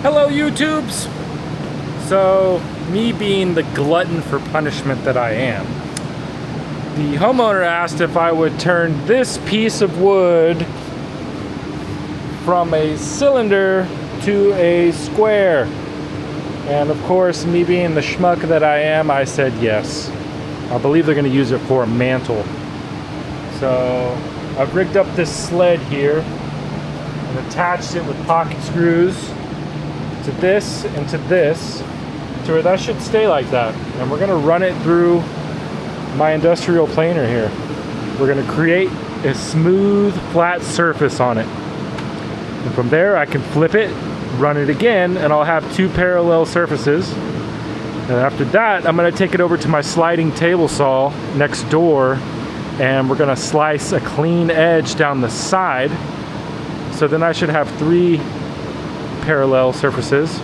Hello YouTubes! So, me being the glutton for punishment that I am, the homeowner asked if I would turn this piece of wood from a cylinder to a square. And of course, me being the schmuck that I am, I said yes. I believe they're going to use it for a mantle. So, I've rigged up this sled here and attached it with pocket screws to this and to this, to where that should stay like that. And we're gonna run it through my industrial planer here. We're gonna create a smooth, flat surface on it. And from there, I can flip it, run it again, and I'll have two parallel surfaces. And after that, I'm gonna take it over to my sliding table saw next door, and we're gonna slice a clean edge down the side. So then I should have three parallel surfaces,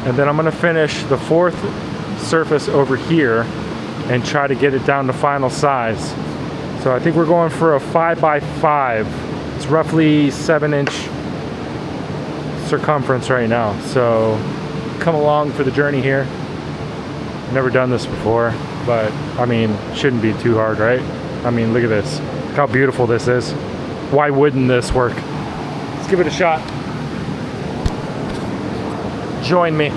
and then I'm going to finish the fourth surface over here and try to get it down to final size. So I think we're going for a 5x5. It's roughly 7-inch circumference right now, so come along for the journey here. Never done this before, but I mean, shouldn't be too hard, right? I mean, look at this. Look how beautiful this is. Why wouldn't this work? Let's give it a shot. Join me.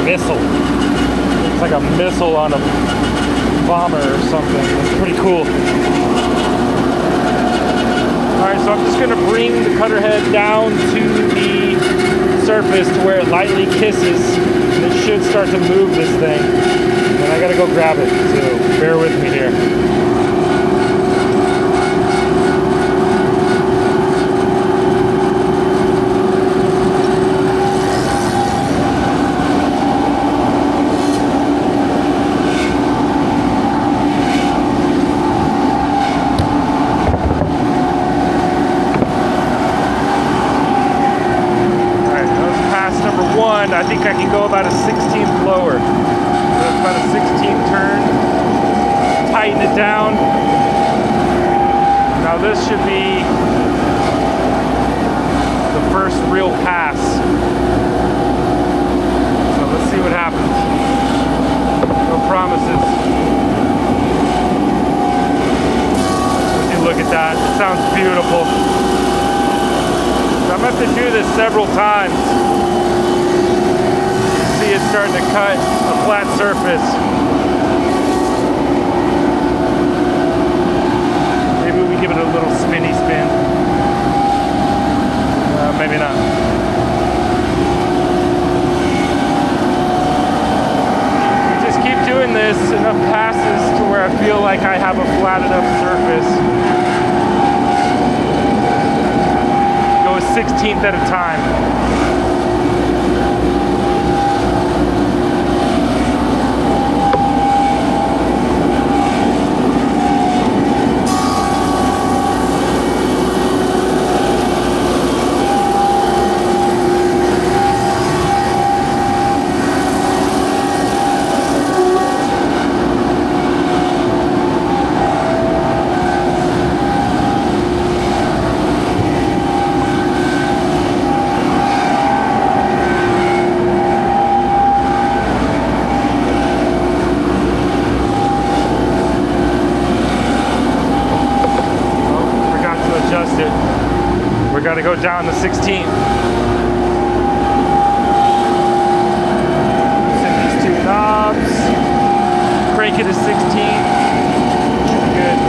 Missile. It's like a missile on a bomber or something. It's pretty cool. Alright, so I'm just going to bring the cutter head down to the surface to where it lightly kisses. And it should start to move this thing. And I got to go grab it, so bear with me here. I think I can go about a 16th lower. So it's about a 16th turn. Tighten it down. Now this should be the first real pass. So let's see what happens. No promises. Would you look at that? It sounds beautiful. So I'm going to have to do this several times. It's starting to cut a flat surface. Maybe we give it a little spinny spin. Maybe not. We just keep doing this enough passes to where I feel like I have a flat enough surface. Go a 16th at a time. We got to go down to 16. Loosen these two knobs. Crank it to 16. Should be good.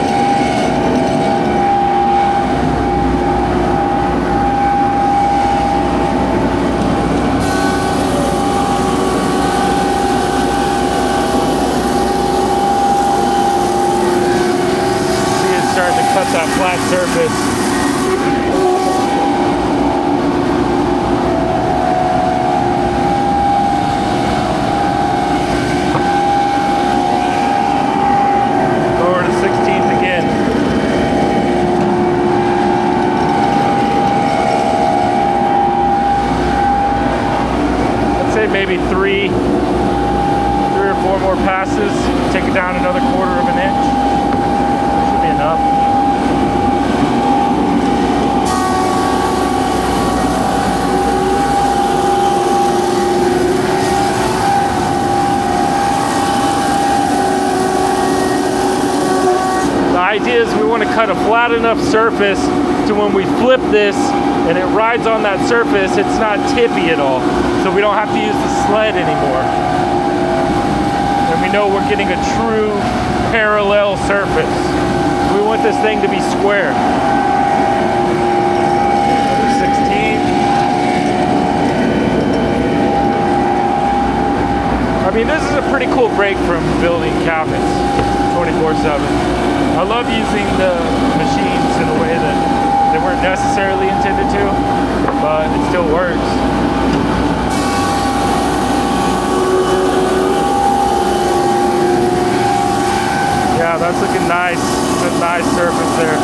See it starting to cut that flat surface. maybe three or four more passes, take it down another 1/4 of an inch. Should be enough. The idea is we want to cut a flat enough surface to when we flip this and it rides on that surface, it's not tippy at all. So we don't have to use the sled anymore. And we know we're getting a true parallel surface. We want this thing to be square. Another 16. I mean, this is a pretty cool break from building cabinets 24/7. I love using the machines in a way that they weren't necessarily intended to, but it still works. Yeah, that's looking nice. It's a nice surface there.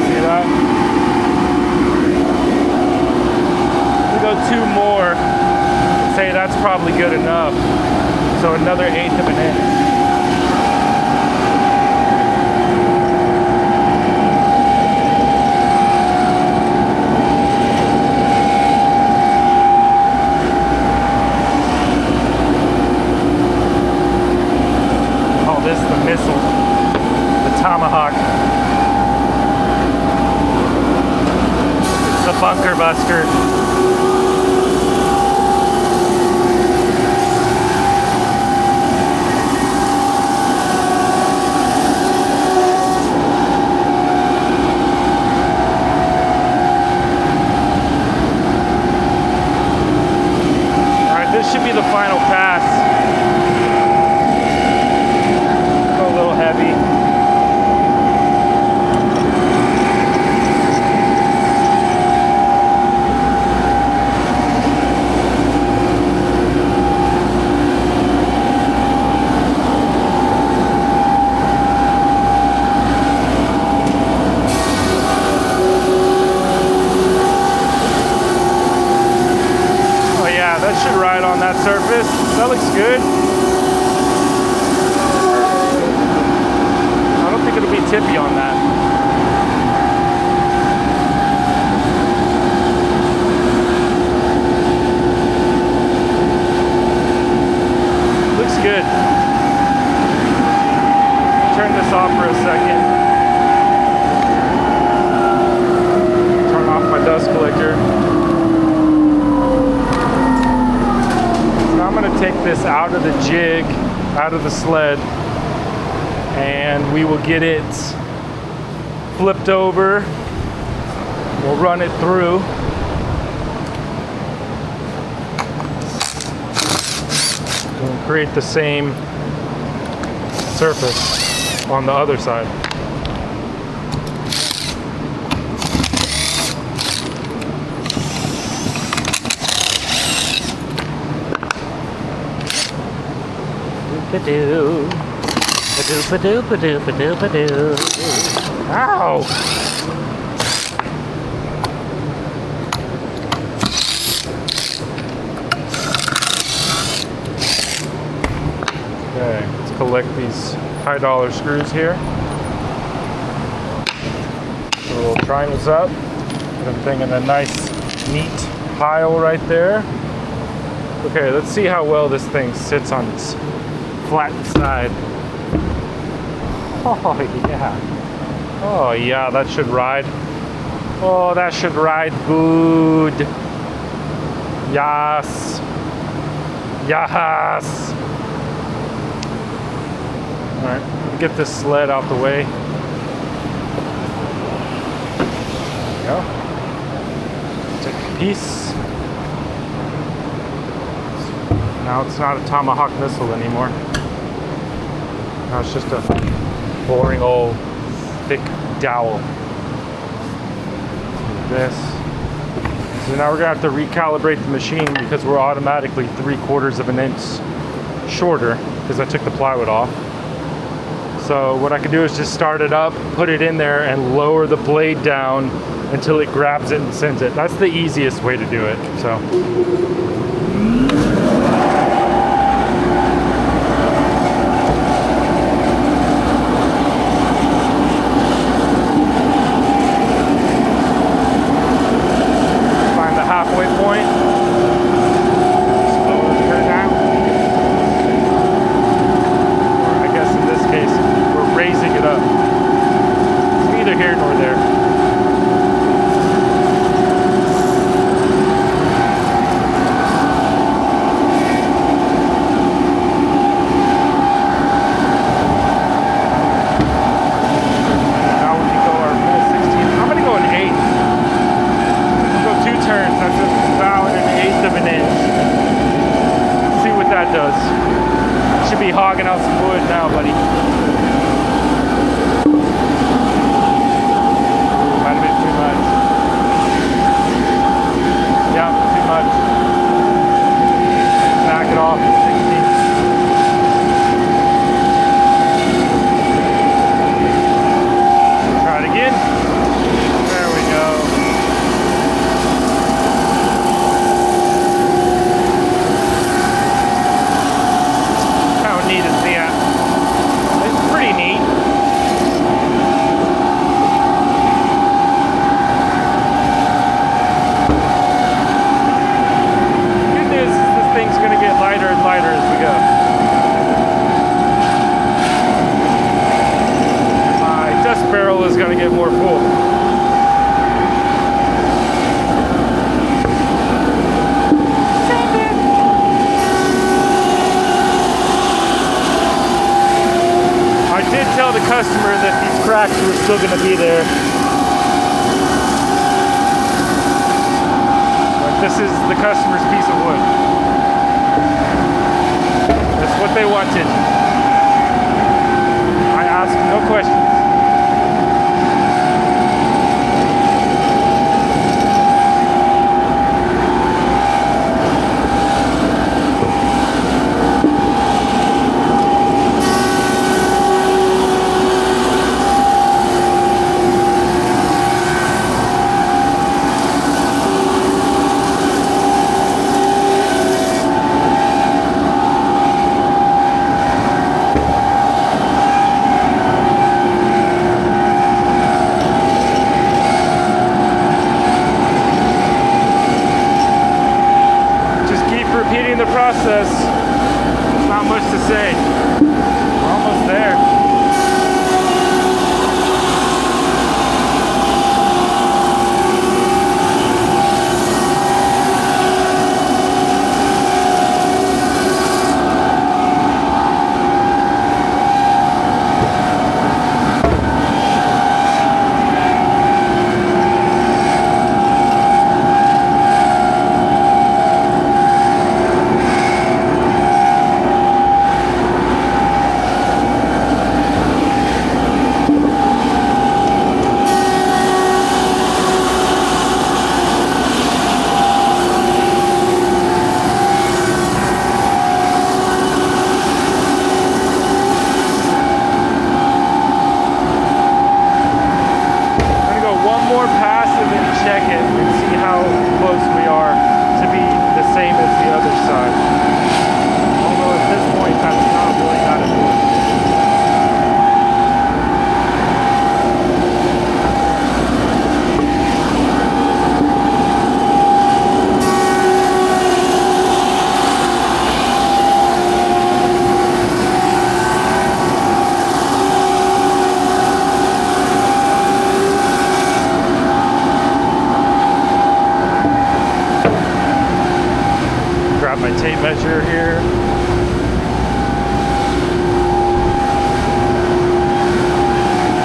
See that? We go 2 more. Say that's probably good enough. So another 1/8 of an inch. This is the missile, the Tomahawk. It's the bunker buster. All right, this should be the final pass. Heavy. Oh yeah, that should ride on that surface. That looks good. It'll be tippy on that. Looks good. Turn this off for a second. Turn off my dust collector. So I'm going to take this out of the jig, out of the sled, and we will get it flipped over. We'll run it through. We'll create the same surface on the other side. Ba-doo. Ba-doo, ba-doo, ba-doo, ba-doo. Ow! Okay, let's collect these high dollar screws here. Put a little triangles up. Put everything in a nice, neat pile right there. Okay, let's see how well this thing sits on its flat side. Oh yeah. Oh yeah, that should ride. Oh, that should ride good. Yes. Yes. All right, get this sled out the way. There we go. Take a piece. Now it's not a Tomahawk missile anymore. Now it's just a boring old thick dowel. This. So now we're gonna have to recalibrate the machine because we're automatically 3/4 of an inch shorter because I took the plywood off. So what I can do is just start it up, put it in there, and lower the blade down until it grabs it and sends it. That's the easiest way to do it. So. Find the halfway point. Slowly turn down. Or I guess in this case, we're raising it up. It's neither here nor there. Does. Should be hogging out some wood now, buddy. Might have been too much. Yeah, too much. Back it off to 16. Try it again. There we go. Neat is that? It's pretty neat. Good news is this thing's going to get lighter and lighter as we go. My dust barrel is going to get more full. I did tell the customer that these cracks were still going to be there. But this is the customer's piece of wood. That's what they wanted. I asked no questions. The process. There's not much to say. We're almost there. My tape measure here.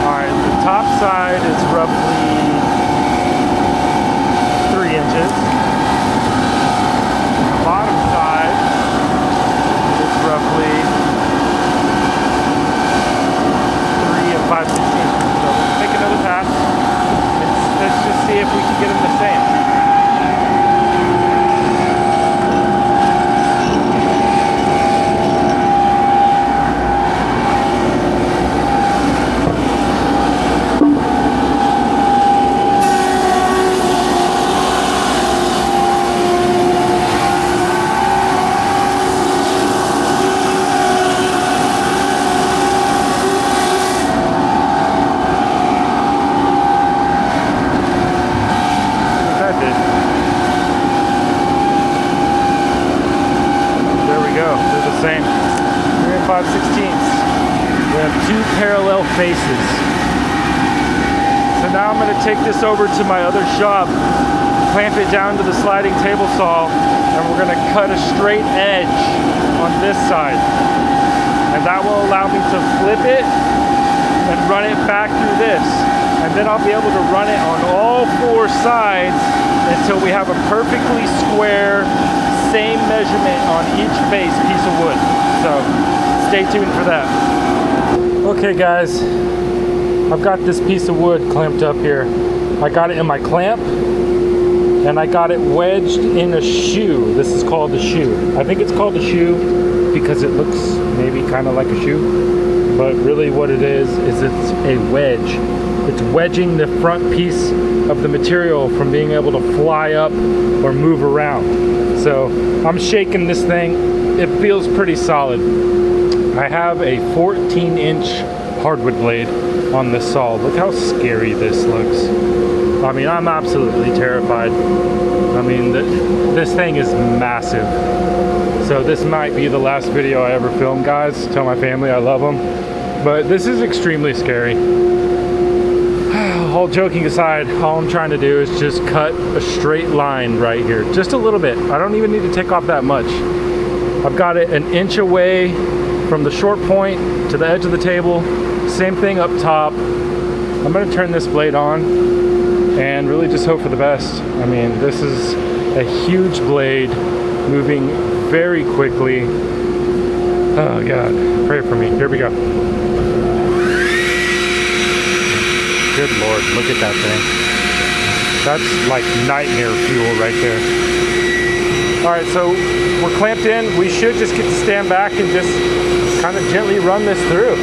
Alright, the top side is roughly 3 inches. The bottom side is roughly 3 5/16 inches. So let's take another pass. Let's just see if we can get them the same. parallel faces. So now I'm going to take this over to my other shop, clamp it down to the sliding table saw, and we're going to cut a straight edge on this side. And that will allow me to flip it and run it back through this. And then I'll be able to run it on all four sides until we have a perfectly square, same measurement on each face piece of wood. So stay tuned for that. Okay guys, I've got this piece of wood clamped up here. I got it in my clamp and I got it wedged in a shoe. This is called a shoe. I think it's called a shoe because it looks maybe kind of like a shoe, but really what it is it's a wedge. It's wedging the front piece of the material from being able to fly up or move around. So I'm shaking this thing. It feels pretty solid. I have a 14-inch hardwood blade on this saw. Look how scary this looks. I mean, I'm absolutely terrified. I mean, this thing is massive. So this might be the last video I ever film, guys. Tell my family I love them. But this is extremely scary. All joking aside, all I'm trying to do is just cut a straight line right here. Just a little bit. I don't even need to take off that much. I've got it an inch away from the short point to the edge of the table. Same thing up top. I'm going to turn this blade on and really just hope for the best. I mean, this is a huge blade moving very quickly. Oh God, pray for me. Here we go. Good Lord, look at that thing. That's like nightmare fuel right there. All right, so we're clamped in. We should just get to stand back and just kind of gently run this through.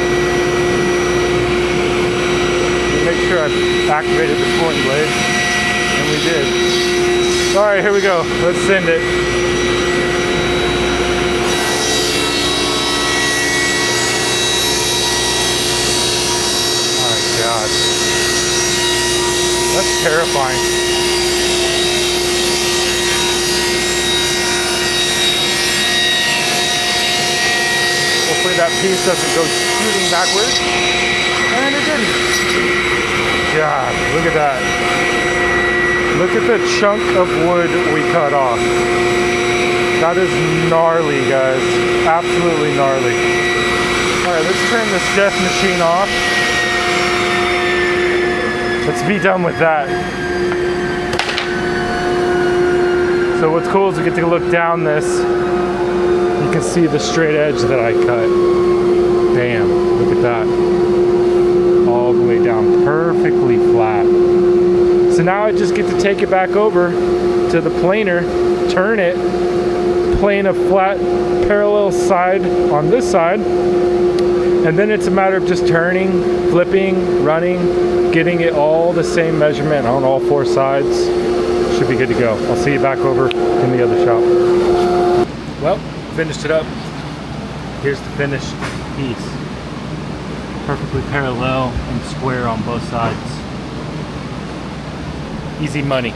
Make sure I've activated the sporting blade, and we did. All right, here we go. Let's send it. Oh my God. That's terrifying. Hopefully that piece doesn't go shooting backwards. And it didn't. God, look at that. Look at the chunk of wood we cut off. That is gnarly, guys. Absolutely gnarly. Alright, let's turn this death machine off. Let's be done with that. So what's cool is we get to look down this. You can see the straight edge that I cut. Damn, look at that. All the way down, perfectly flat. So now I just get to take it back over to the planer, turn it, plane a flat parallel side on this side, and then it's a matter of just turning, flipping, running, getting it all the same measurement on all four sides. Should be good to go. I'll see you back over in the other shop. Well, finished it up. Here's the finished piece. Perfectly parallel and square on both sides. Easy money.